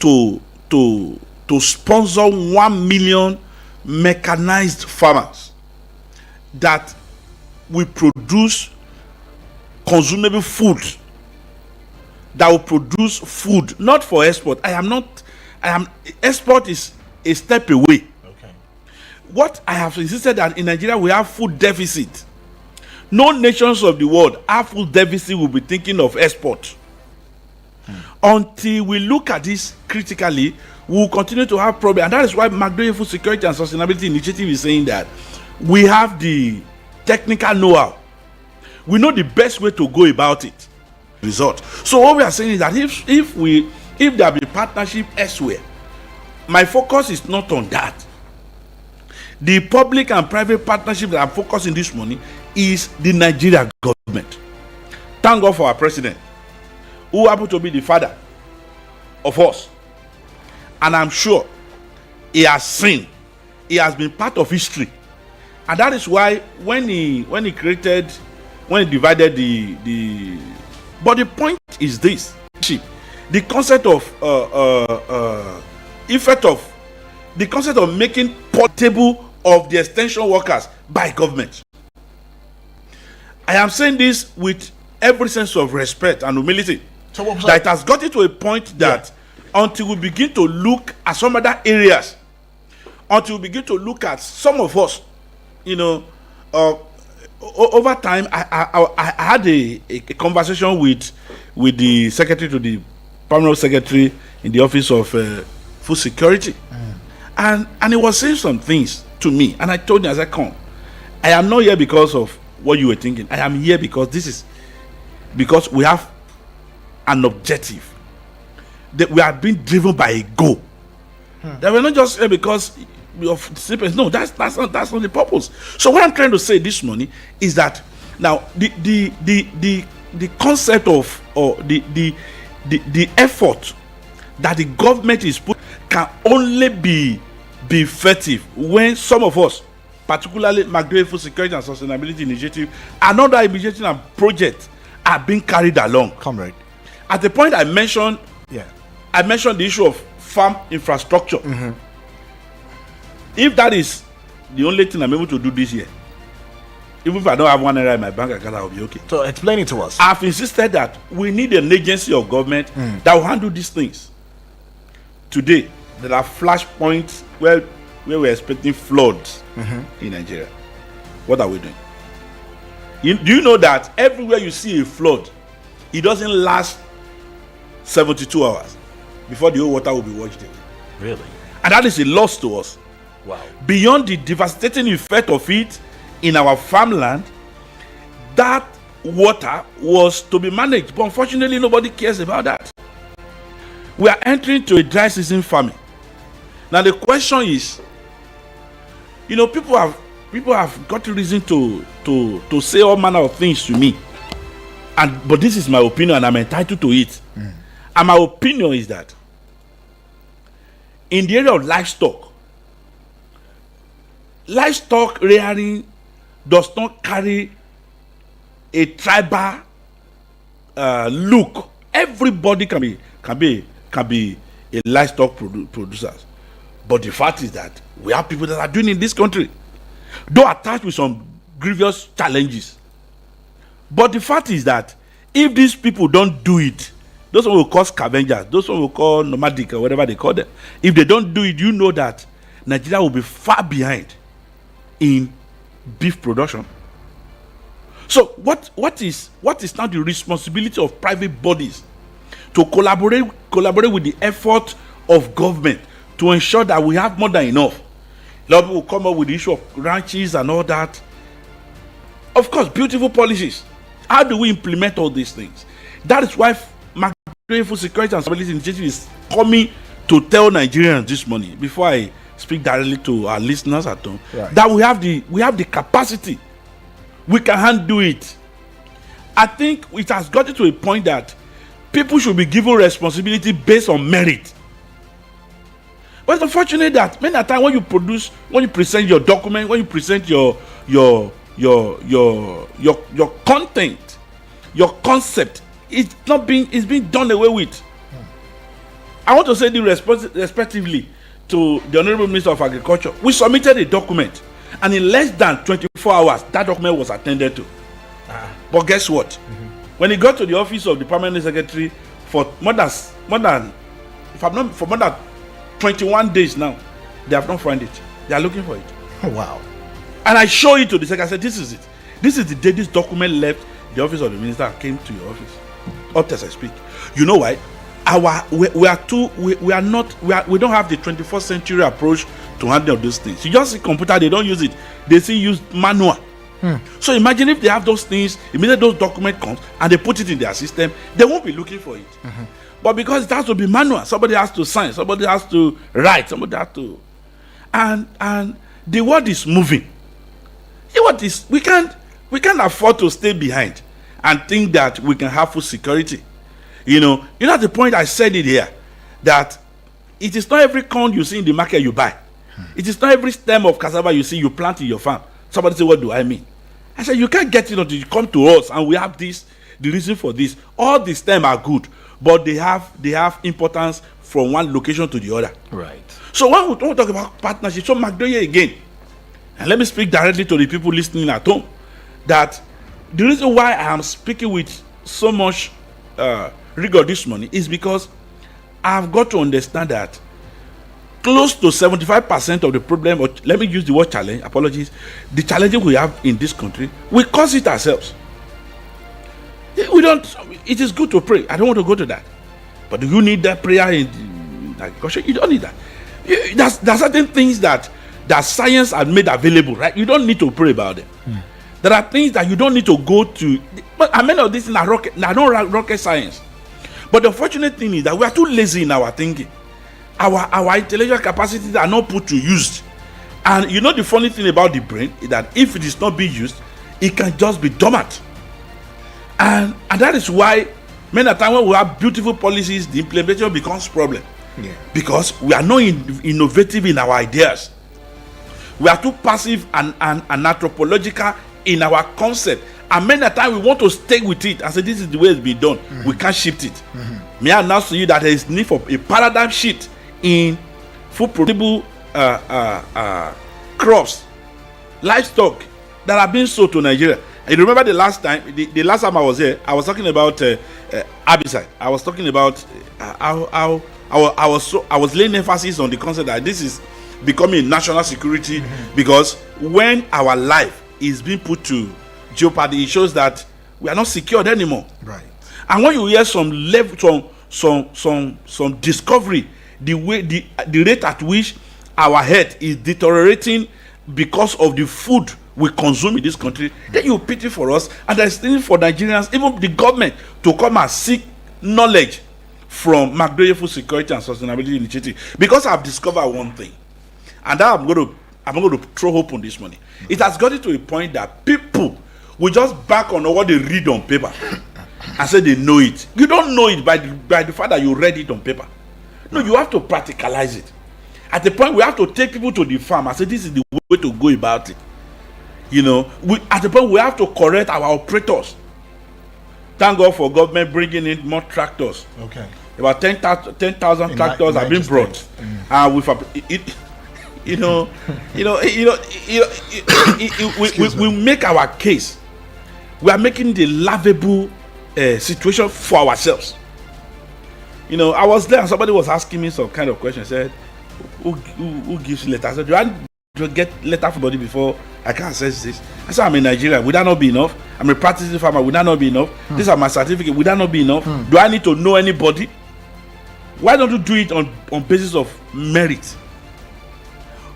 to sponsor 1 million mechanized farmers that will produce consumable food, that will produce food, not for export. Export is a step away. Okay. What I have insisted that in Nigeria we have food deficit. No nations of the world have food deficit will be thinking of export. Until we look at this critically, we will continue to have problems. And that is why McDonald Food Security and Sustainability Initiative is saying that we have the technical know-how. We know the best way to go about it. Result. So what we are saying is that if there be partnership elsewhere, my focus is not on that. The public and private partnership that I'm focusing this morning is the Nigeria government. Thank God for our president, who happened to be the father of us. And I'm sure he has seen, he has been part of history. And that is why when he divided the but the point is this: the concept of the concept of making portable of the extension workers by government. I am saying this with every sense of respect and humility. So what was that it has gotten to a point that until we begin to look at some other areas, until we begin to look at some of us, over time, I had a conversation with the secretary to the permanent secretary in the office of food security, and he was saying some things to me, and I told him, I said, "Come, I am not here because of what you were thinking. I am here because we have an objective. That we are being driven by a goal. That we're not just here because of sleepers. No, that's not the purpose. So what I'm trying to say this morning is that now the concept of or the effort that the government is put can only be effective when some of us, particularly McDonald Food Security and Sustainability Initiative, and other initiatives and projects are being carried along. Comrade, at the point I mentioned the issue of farm infrastructure. If that is the only thing I'm able to do this year, even if I don't have 1 naira in my bank account, I will be okay. So explain it to us. I've insisted that we need an agency of government that will handle these things. Today, there are flashpoints where we're expecting floods in Nigeria. What are we doing? Do you know that everywhere you see a flood, it doesn't last 72 hours before the whole water will be washed away? Really? And that is a loss to us. Wow. Beyond the devastating effect of it in our farmland, that water was to be managed. But unfortunately, nobody cares about that. We are entering to a dry season farming. Now the question is, people have got reason to say all manner of things to me. But this is my opinion and I'm entitled to it. And my opinion is that in the area of livestock rearing does not carry a tribal look. Everybody can be a livestock producer. But the fact is that we have people that are doing it in this country, though attached with some grievous challenges. But the fact is that if these people don't do it, those one will call scavengers, those one will call nomadic or whatever they call them. If they don't do it, you know that Nigeria will be far behind in beef production. So what is now the responsibility of private bodies to collaborate with the effort of government to ensure that we have more than enough? A lot of people come up with the issue of ranches and all that. Of course, beautiful policies. How do we implement all these things? That is why McDonald Food Security and Sustainability Initiative is coming to tell Nigerians this morning, before I speak directly to our listeners at home, that we have the capacity. We can handle it. I think it has gotten to a point that people should be given responsibility based on merit. But it's unfortunate that many a time when you present your document, when you present your content, your concept, it's being done away with. I want to say this respectively to the Honorable Minister of Agriculture. We submitted a document, and in less than 24 hours, that document was attended to. But guess what? When he got to the office of the Permanent Secretary for more than 21 days now, they have not found it. They are looking for it. Oh, wow. And I show it to the secretary. I said, this is it. This is the day this document left the office of the minister and came to your office. Up as I speak. You know why? We don't have the 21st century approach to handle those things. You just see computer, they don't use it. They still use manual. So imagine if they have those things, immediately those documents comes and they put it in their system, they won't be looking for it. But because it has to be manual, somebody has to sign, somebody has to write, somebody has to, and the world is moving. You know what is? We can't afford to stay behind and think that we can have full security. You know at the point I said it here, that it is not every corn you see in the market you buy. It is not every stem of cassava you see you plant in your farm. Somebody say, what do I mean? I said, you can't get it until you come to us and we have this, the reason for this. All the stem are good, but they have importance from one location to the other. Right. So when we talk about partnership, so McDoye again, and let me speak directly to the people listening at home, that the reason why I am speaking with so much rigor this morning is because I've got to understand that close to 75% of the problem, or let me use the word challenge, apologies, the challenges we have in this country, we cause it ourselves. It is good to pray. I don't want to go to that. But do you need that prayer in agriculture? You don't need that. There's certain things that science has made available, right? You don't need to pray about them. There are things that you don't need to go to. But I mean, all this is not rocket science. But the unfortunate thing is that we are too lazy in our thinking. Our intellectual capacities are not put to use. And you know the funny thing about the brain is that if it is not being used, it can just be dormant. And that is why many a time when we have beautiful policies, the implementation becomes problem. Yeah. Because we are not innovative in our ideas. We are too passive and anthropological in our concept. And many a time we want to stay with it and say this is the way it's been done. We can't shift it. May I announce to you that there is need for a paradigm shift in food producible crops, livestock that are being sold to Nigeria. I remember the last time I was here, I was talking about herbicide. I was talking about how I was laying emphasis on the concept that this is becoming national security, because when our life is being put to jeopardy, it shows that we are not secured anymore. Right. And when you hear some discovery, the rate at which our health is deteriorating because of the food we consume in this country, then you pity for us. And there's need for Nigerians, even the government, to come and seek knowledge from McDoye Food Security and Sustainability Initiative. Because I've discovered one thing, and that I'm going to throw hope on this money. It has gotten to a point that people will just back on what they read on paper and say they know it. You don't know it by the fact that you read it on paper. No, you have to practicalize it. At the point we have to take people to the farm and say this is the way to go about it. You know, at the point we have to correct our operators. Thank God for government bringing in more tractors. Okay. About 10,000 tractors have been brought. We make our case. We are making the lovable situation for ourselves. You know, I was there and somebody was asking me some kind of question. I said, who gives letter? I said, do I need to get letter from somebody before I can access this? I said, I'm in Nigeria. Would that not be enough? I'm a practicing farmer. Would that not be enough? These are my certificate. Would that not be enough? Do I need to know anybody? Why don't you do it on basis of merit?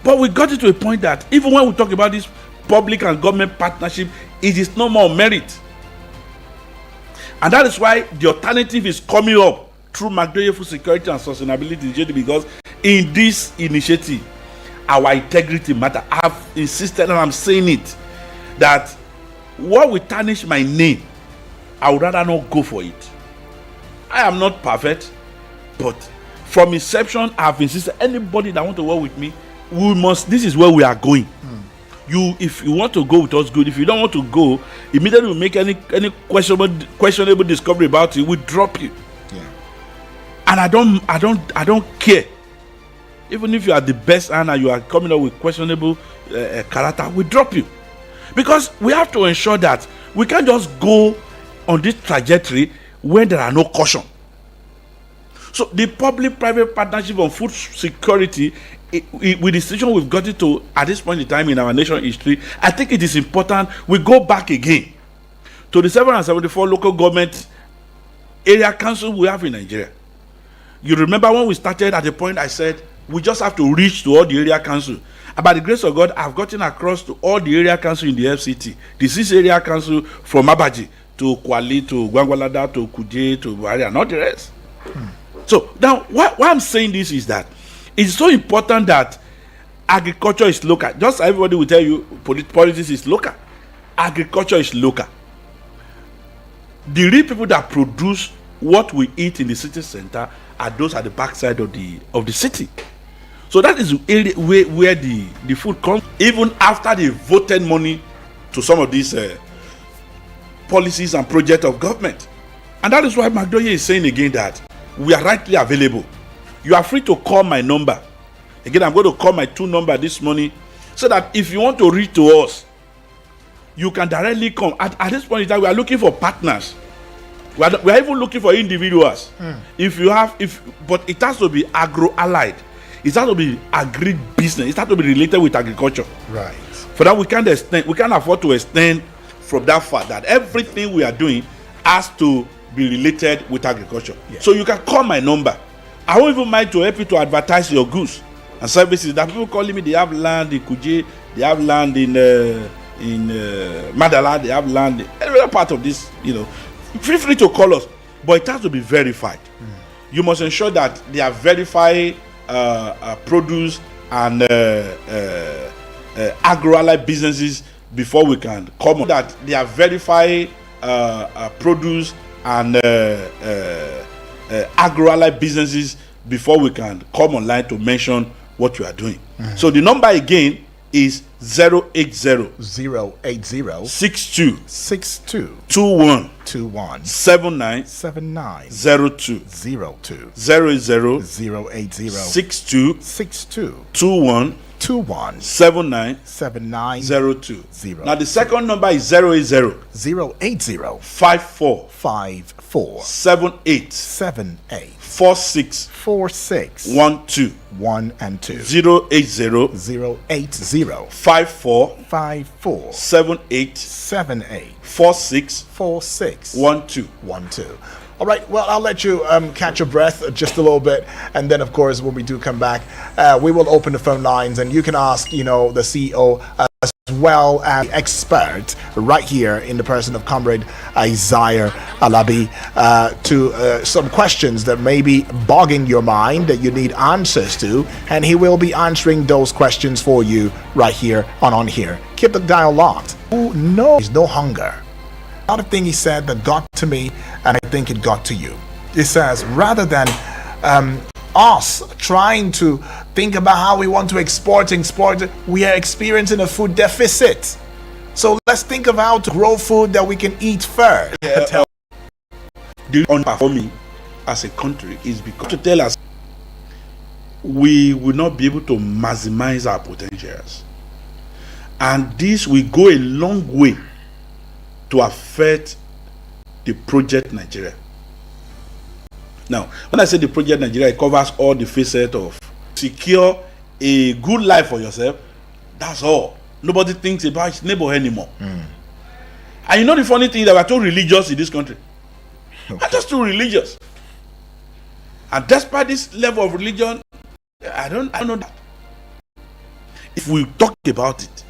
But we got it to a point that even when we talk about this public and government partnership, it is no more merit. And that is why the alternative is coming up through McDoye Food Security and Sustainability Initiative, because in this initiative, our integrity matter. I've insisted, and I'm saying it, that what will tarnish my name, I would rather not go for it. I am not perfect, but from inception, I've insisted, anybody that want to work with me, this is where we are going. If you want to go with us, good. If you don't want to go, immediately we make any questionable discovery about it, we drop you. Yeah. And I don't care. Even if you are the best and you are coming up with questionable character, we drop you. Because we have to ensure that we can't just go on this trajectory when there are no caution. So the public-private partnership on food security, with the situation we've got to at this point in time in our nation history, I think it is important we go back again to the 774 local government area council we have in Nigeria. You remember when we started at the point I said we just have to reach to all the area council. And by the grace of God, I've gotten across to all the area council in the FCT. The 6 area council from Abaji to Kwali to Gwangwalada to Kuje to Buhari and not the rest. So now why I'm saying this is that it's so important that agriculture is local. Just everybody will tell you politics is local. Agriculture is local. The real people that produce what we eat in the city center are those at the backside of the city. So that is where the food comes, even after they voted money to some of these policies and projects of government. And that is why Magdoye is saying again that we are rightly available. You are free to call my number. Again, I'm going to call my 2 number this morning so that if you want to reach to us, you can directly come. At this point in time, we are looking for partners. We are even looking for individuals. But it has to be agro-allied. It has to be agri-business. It has to be related with agriculture. Right. For that, we can't afford to extend from that fact that everything we are doing has to be related with agriculture. Yes. So you can call my number. I won't even mind to help you to advertise your goods and services. That people calling me, they have land in Kuje, they have land in Madala, they have land in every part of this. Feel free to call us, but it has to be verified. You must ensure that they are verified produce and agro-allied businesses before we can come on. That they are verified produce and agro-allied businesses before we can come online to mention what you are doing. So the number again is 080 62 21 79 02 00 62 21 79 02. Now the second number is 080 54 78 46 12 080 54 78 46 12. All right, well, I'll let you catch your breath just a little bit. And then, of course, when we do come back, we will open the phone lines and you can ask, the CEO as well as expert right here in the person of Comrade Isaiah Alabi to some questions that may be bogging your mind that you need answers to. And he will be answering those questions for you right here on here. Keep the dial locked. Who knows no hunger? Another thing he said that got to me, and I think it got to you. It says, rather than us trying to think about how we want to export, we are experiencing a food deficit. So let's think of how to grow food that we can eat first. The underperforming as a country is because to tell us we will not be able to maximize our potentials. And this will go a long way to affect the project Nigeria. Now, when I say the project Nigeria, it covers all the facets of secure a good life for yourself. That's all. Nobody thinks about his neighbor anymore. And the funny thing is that we're too religious in this country. Okay. We're just too religious. And despite this level of religion, I don't know that. If we talk about it,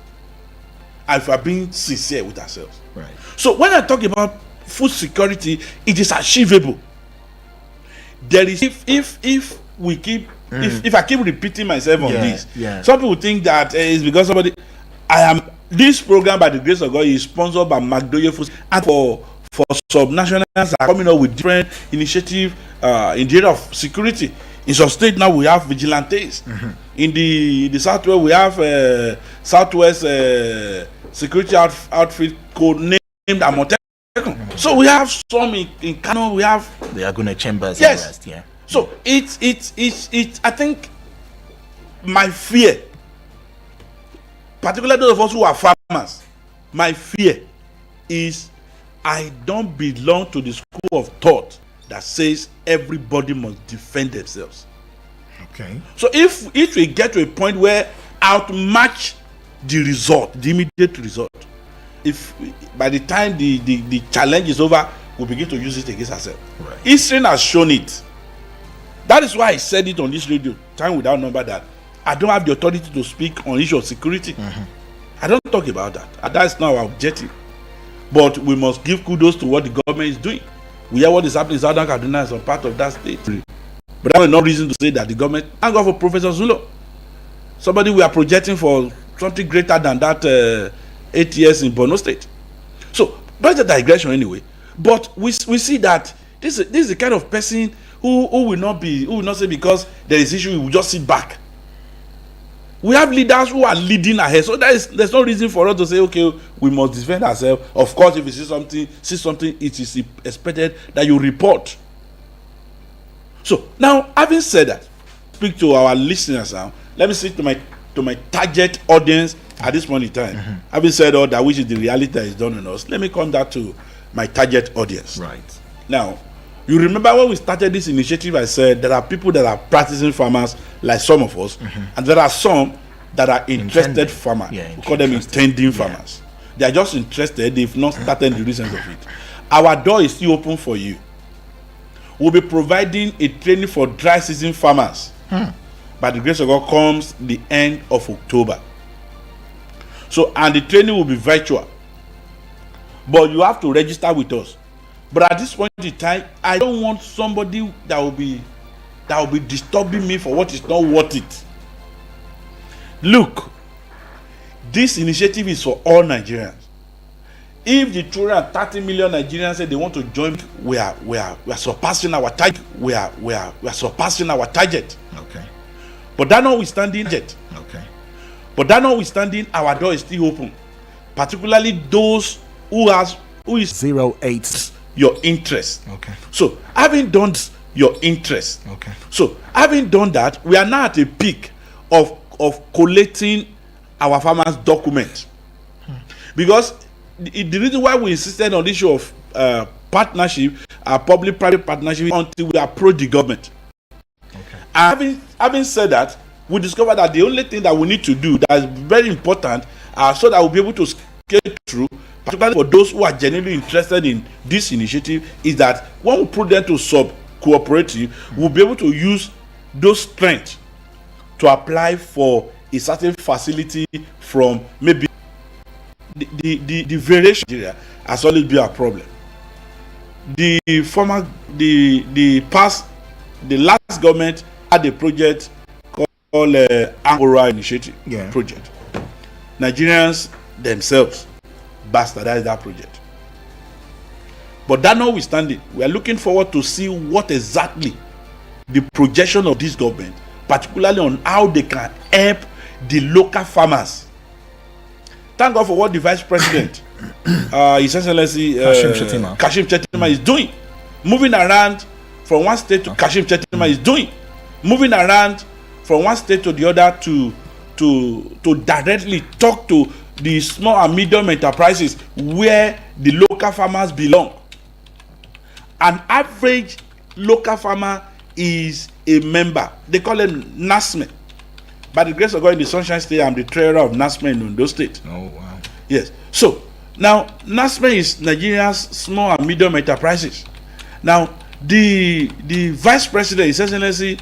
and if we are being sincere with ourselves. Right. So when I talk about food security, it is achievable. There is if we keep if I keep repeating myself on this, some people think that it's because somebody. This program by the grace of God is sponsored by Magdoye Food, and for subnationals are coming up with different initiatives in the area of security. In some states now we have vigilantes. In the southwest we have Southwest Security Outfit code named Amotekun. So we have some in Kano. We have the Aguna Chambers. Yes. Yeah. So it's I think my fear, particularly those of us who are farmers, my fear is I don't belong to the school of thought that says everybody must defend themselves. Okay. So if we get to a point where outmatch the result, the immediate result, if by the time the challenge is over, we'll begin to use it against ourselves. Right. History has shown it. That is why I said it on this radio, time without number, that I don't have the authority to speak on issue of security. I don't talk about that. And that's not our objective. But we must give kudos to what the government is doing. We hear what is happening in Southern Kaduna as a part of that state. But that is no reason to say that the government, thank God for Professor Zulo. Somebody we are projecting for something greater than that 8 years in Borno State. So that's a digression anyway. But we see that this is the kind of person who will not say because there is issue, we will just sit back. We have leaders who are leading ahead, so there's no reason for us to say, okay, we must defend ourselves. Of course, if you see something, it is expected that you report. So now, having said that, speak to our listeners now. Let me speak to my target audience at this point in time. Having said all that, which is the reality that is done on us, let me come back to my target audience. Right. Now, you remember when we started this initiative, I said there are people that are practicing farmers like some of us, and there are some that are interested farmers. We call them intending farmers. They are just interested, they've not started the reasons of it. Our door is still open for you. We'll be providing a training for dry season farmers. By the grace of God comes the end of October. So, and the training will be virtual. But you have to register with us. But at this point in time, I don't want somebody that will be disturbing me for what is not worth it. Look, this initiative is for all Nigerians. If the 230 million Nigerians say they want to join, we are surpassing our target. We are surpassing our target. Okay. But that notwithstanding, Okay. our door is still open. Particularly those who is 08. your interest. Okay. So having done your interest, Okay. so having done that, we are now at a peak of collating our farmers' document. Because the reason why we insisted on the issue of partnership, public-private partnership, until we approach the government. Okay. And having said that, we discovered that the only thing that we need to do that is very important, so that we'll be able to scale through, particularly for those who are genuinely interested in this initiative, is that when we put them to sub-cooperative, we'll be able to use those strengths to apply for a certain facility from maybe the variation area has always been a problem. The last government had a project called Angora Initiative project. Nigerians themselves bastardized that project. But that notwithstanding, we are looking forward to see what exactly the projection of this government, particularly on how they can help the local farmers. Thank God for what the Vice President, His Excellency Kashim Shettima is doing. Moving around from one state to Kashim Shettima is doing. Moving around from one state to the other to directly talk to the small and medium enterprises where the local farmers belong. An average local farmer is a member. They call them NASME. By the grace of God in the Sunshine State, I'm the treasurer of NASME in Ondo State. Oh, wow. Yes. So, now, NASME is Nigeria's small and medium enterprises. Now, the Vice President, His Excellency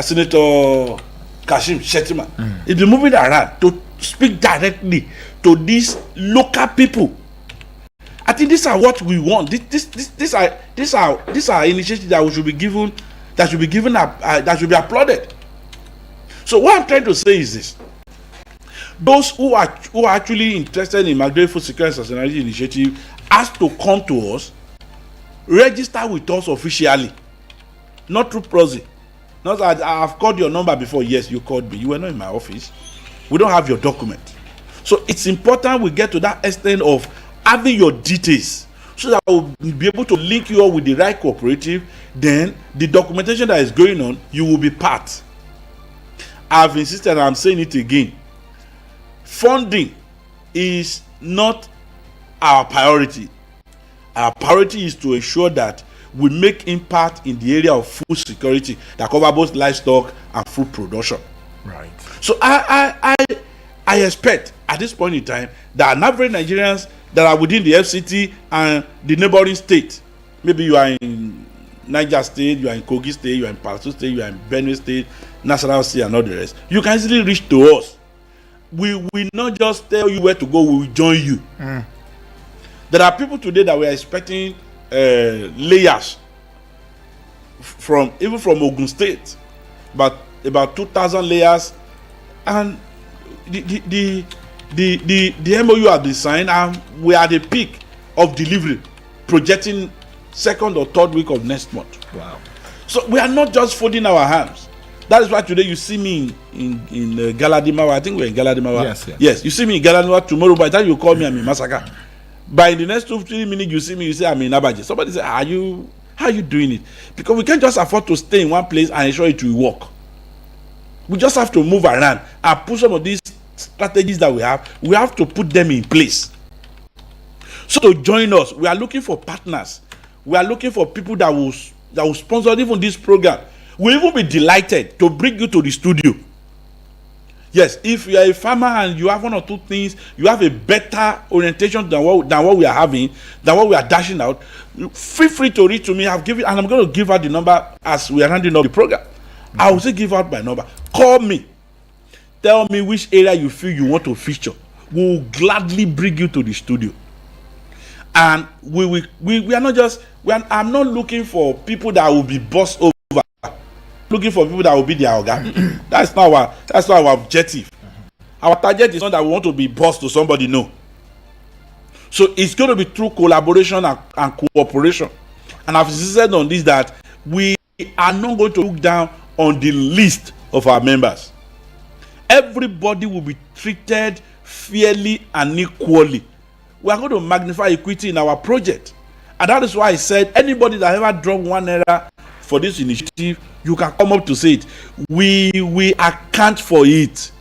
Senator Kashim Shettima, is been moving around to speak directly to these local people. I think these are what we want. These are initiatives that we should be given, that should be applauded. So what I'm trying to say is this: those who are actually interested in migratory food security and sustainability initiative has to come to us, register with us officially, not through proxy. Not that I've called your number before. Yes, you called me. You were not in my office. We don't have your document. So it's important we get to that extent of having your details, so that we'll be able to link you up with the right cooperative. Then the documentation that is going on, you will be part. I've insisted, and I'm saying it again. Funding is not our priority. Our priority is to ensure that we make impact in the area of food security that cover both livestock and food production. Right. So I expect at this point in time that an average Nigerians that are within the FCT and the neighboring state, maybe you are in Niger State, you are in Kogi State, you are in Plateau State, you are in Benue State, National State, and all the rest, you can easily reach to us. We will not just tell you where to go, we will join you. There are people today that we are expecting layers from Ogun State, about 2,000 layers, and the MOU have been signed, and we are at the peak of delivery, projecting second or third week of next month. Wow. So we are not just folding our hands. That is why today you see me in Galadimawa. I think we're in Galadimawa. Yes. You see me in Galadimawa. Tomorrow, by the time you call me, I'm in Masaka. By the next 2-3 minutes, you see me, you say I'm in Abaji. Somebody say, how are you doing it? Because we can't just afford to stay in one place and ensure it will work. We just have to move around and put some of these strategies that we have to put them in place. So to join us, we are looking for partners. We are looking for people that will sponsor even this program. We'll even be delighted to bring you to the studio. Yes, if you are a farmer and you have one or two things, you have a better orientation than what we are having, than what we are dashing out, feel free to reach to me. And I'm going to give out the number as we are handing up the program. I will say give out my number. Call me. Tell me which area you feel you want to feature. We will gladly bring you to the studio. And we are not just, I'm not looking for people that will be bossed over. Looking for people that will be their organ. That's not our objective. Our target is not that we want to be boss to somebody, no. So it's going to be through collaboration and cooperation. And I've insisted on this, that we are not going to look down on the list of our members. Everybody will be treated fairly and equally. We are going to magnify equity in our project. And that is why I said anybody that ever dropped $1 for this initiative, you can come up to say it. We account for it.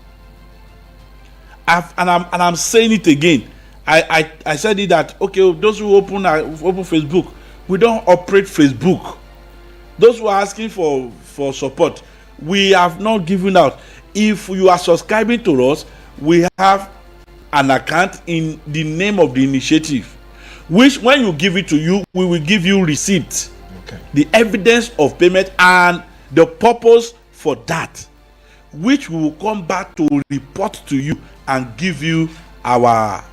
I'm saying it again. I said it that, okay, those who open Facebook, we don't operate Facebook. Those who are asking for support, we have not given out. If you are subscribing to us, we have an account in the name of the initiative, which when you give it to you, we will give you receipt. Okay. The evidence of payment and the purpose for that, which we will come back to report to you and give you our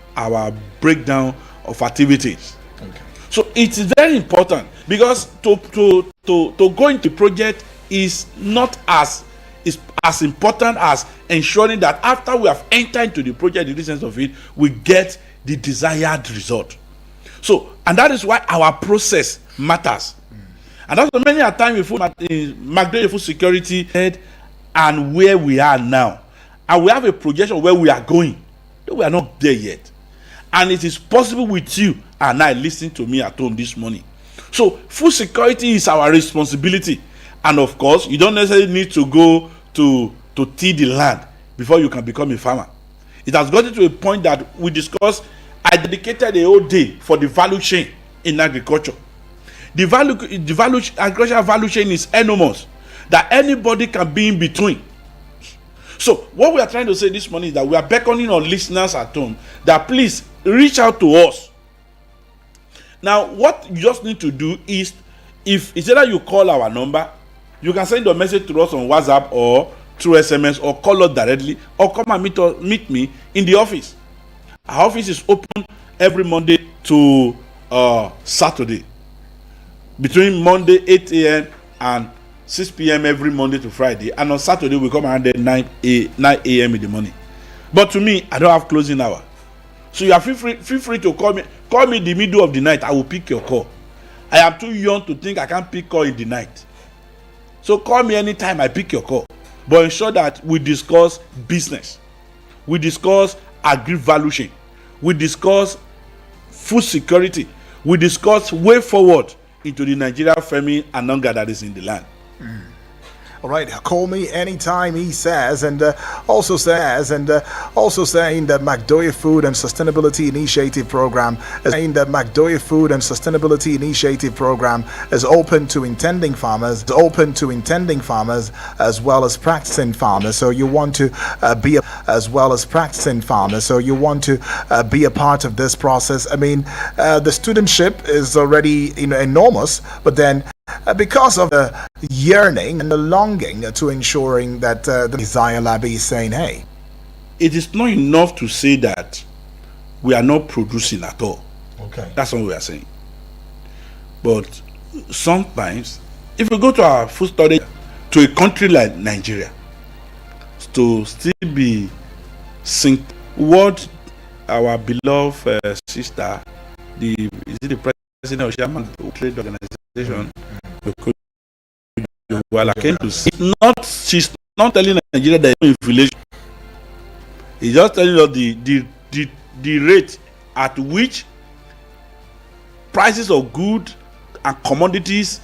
breakdown of activities. Okay. So it is very important, because to go into the project is not as important as ensuring that after we have entered into the project, in the sense of it, we get the desired result. So, and that is why our process matters. And that's why many a time we put food security and where we are now. And we have a projection where we are going. We are not there yet. And it is possible with you and I listening to me at home this morning. So food security is our responsibility. And of course, you don't necessarily need to go to till the land before you can become a farmer. It has gotten to a point that we discussed. I dedicated a whole day for the value chain in agriculture. The agricultural value chain is enormous, that anybody can be in between. So what we are trying to say this morning is that we are beckoning on listeners at home that please reach out to us. Now, what you just need to do is, if it's either you call our number, you can send a message to us on WhatsApp or through SMS, or call us directly, or come and meet me in the office. Our office is open every Monday to Saturday, between Monday 8 a.m. and 6 p.m. every Monday to Friday, and on Saturday we come around 9 a.m. in the morning. But to me, I don't have closing hour, so you are feel free to call me. Call me in the middle of the night, I will pick your call. I am too young to think I can't pick call in the night. So call me anytime, I pick your call. But ensure that we discuss business, we discuss agri-value chain, we discuss food security, we discuss way forward into the Nigeria famine and hunger that is in the land. All right, call me anytime, he says, and also saying that McDoy Food and Sustainability Initiative Program is open to intending farmers, as well as practicing farmers. So you want to be a part of this process. I mean, the studentship is already enormous, but then because of the yearning and the longing to ensuring that the Desire Lab is saying, hey, it is not enough to say that we are not producing at all. okay, That's what we are saying. But sometimes, if we go to our food storage to a country like Nigeria, to still be synced, what our beloved sister, the president of Chairman Trade Organization, she's not telling Nigeria that there is inflation. He's just telling us the rate at which prices of goods and commodities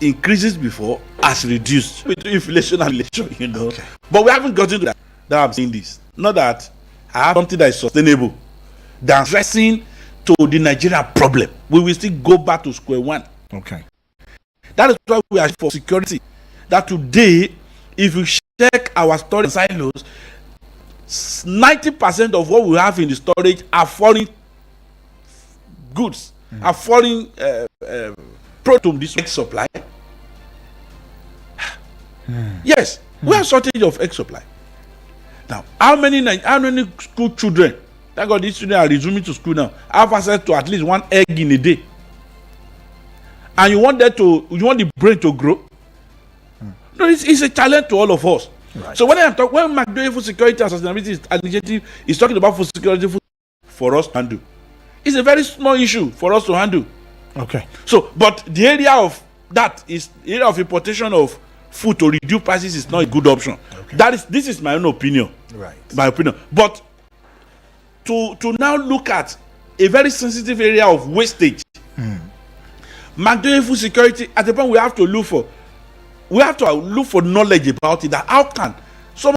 increases before has reduced between inflation and inflation, Okay. But we haven't gotten to that. That I'm saying this. Not that I have something that is sustainable than stressing to the Nigerian problem. We will still go back to square one. okay, That is why we are for security. That today, if you check our storage silos, 90% of what we have in the storage are foreign goods, are foreign product this egg supply. Yes, we have shortage of egg supply. Now, how many school children? Thank God these children are resuming to school now. Have access to at least one egg in a day. And you want the brain to grow? No, it's a challenge to all of us. Right. So when McDoy Food Security and Sustainability Initiative is talking about food security for us to handle, it's a very small issue for us to handle. okay. So, but the area of importation of food to reduce prices is not a good option. Okay. This is my own opinion. Right. My opinion. But to now look at a very sensitive area of wastage, McDoy Food Security, at the point we have to look for knowledge about it. That how can